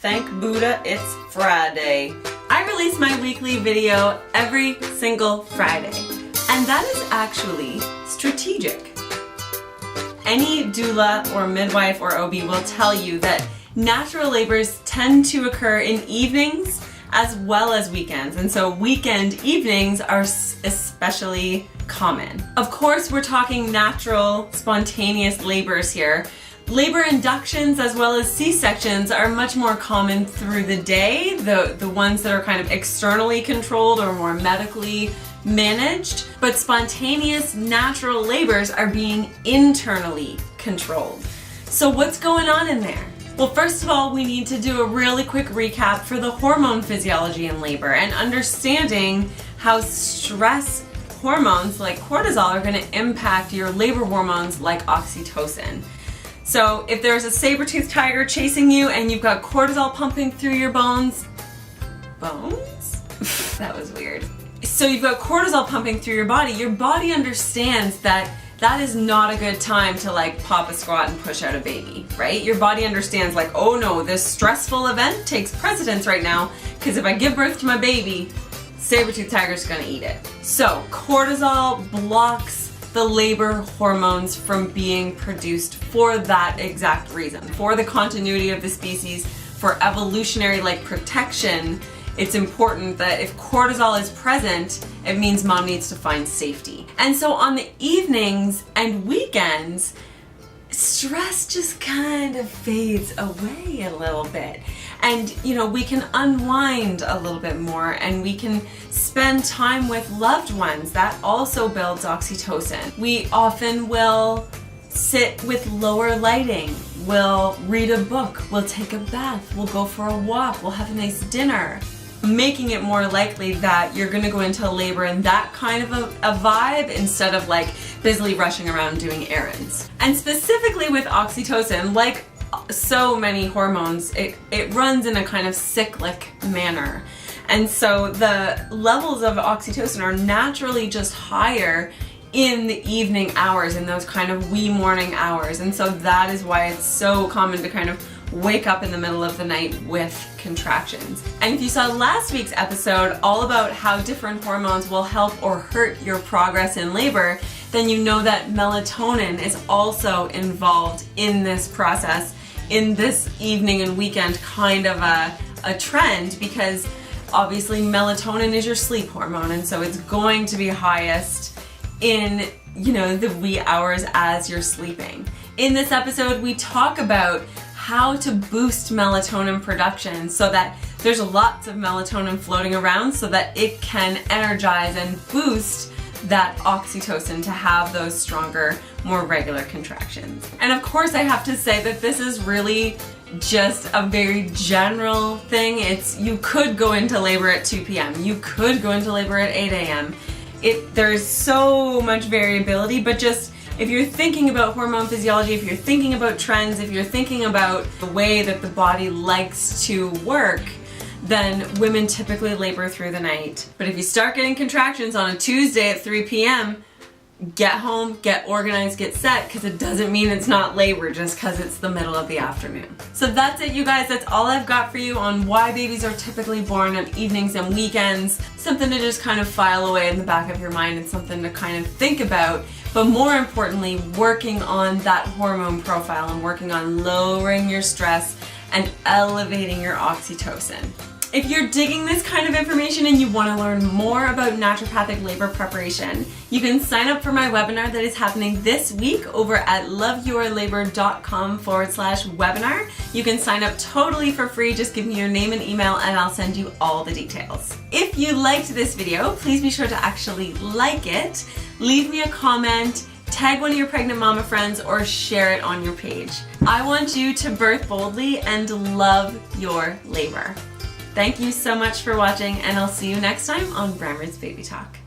Thank Buddha it's Friday. I release my weekly video every single Friday, and that is actually strategic. Any doula or midwife or OB will tell you that natural labors tend to occur in evenings as well as weekends, and so weekend evenings are especially common. Of course, we're talking natural, spontaneous labors here. Labor inductions as well as C-sections are much more common through the day, the ones that are kind of externally controlled or more medically managed, but spontaneous natural labors are being internally controlled. So what's going on in there? Well, first of all, we need to do a really quick recap for the hormone physiology in labor and understanding how stress hormones like cortisol are going to impact your labor hormones like oxytocin. So if there's a saber-toothed tiger chasing you and you've got cortisol pumping through your bones? That was weird. So you've got cortisol pumping through your body understands that that is not a good time to like pop a squat and push out a baby, right? Your body understands like, oh no, this stressful event takes precedence right now because if I give birth to my baby, saber-toothed tiger's gonna eat it. So cortisol blocks the labor hormones from being produced for that exact reason. For the continuity of the species, for evolutionary like protection, it's important that if cortisol is present, it means mom needs to find safety. And so on the evenings and weekends, stress just kind of fades away a little bit. And we can unwind a little bit more and we can spend time with loved ones. That also builds oxytocin. We often will sit with lower lighting. We'll read a book. We'll take a bath. We'll go for a walk. We'll have a nice dinner. Making it more likely that you're going to go into labor in that kind of a vibe instead of like busily rushing around doing errands. And specifically with oxytocin, like so many hormones, it runs in a kind of cyclic manner. And so the levels of oxytocin are naturally just higher in the evening hours, in those kind of wee morning hours. And so that is why it's so common to kind of wake up in the middle of the night with contractions. And if you saw last week's episode all about how different hormones will help or hurt your progress in labor, then you know that melatonin is also involved in this process, in this evening and weekend kind of a trend, because obviously melatonin is your sleep hormone, and so it's going to be highest in the wee hours as you're sleeping. In this episode, we talk about how to boost melatonin production so that there's lots of melatonin floating around so that it can energize and boost that oxytocin to have those stronger, more regular contractions. And of course, I have to say that this is really just a very general thing. You could go into labor at 2 p.m. You could go into labor at 8 a.m. There's so much variability, but just if you're thinking about hormone physiology, if you're thinking about trends, if you're thinking about the way that the body likes to work, then women typically labor through the night. But if you start getting contractions on a Tuesday at 3 p.m., get home, get organized, get set, because it doesn't mean it's not labor just because it's the middle of the afternoon. So that's it, you guys. That's all I've got for you on why babies are typically born on evenings and weekends. Something to just kind of file away in the back of your mind and something to kind of think about. But more importantly, working on that hormone profile and working on lowering your stress and elevating your oxytocin. If you're digging this kind of information and you want to learn more about naturopathic labor preparation, you can sign up for my webinar that is happening this week over at loveyourlabor.com/webinar. You can sign up totally for free. Just give me your name and email and I'll send you all the details. If you liked this video, please be sure to actually like it, leave me a comment, tag one of your pregnant mama friends, or share it on your page. I want you to birth boldly and love your labor. Thank you so much for watching, and I'll see you next time on Brammer's Baby Talk.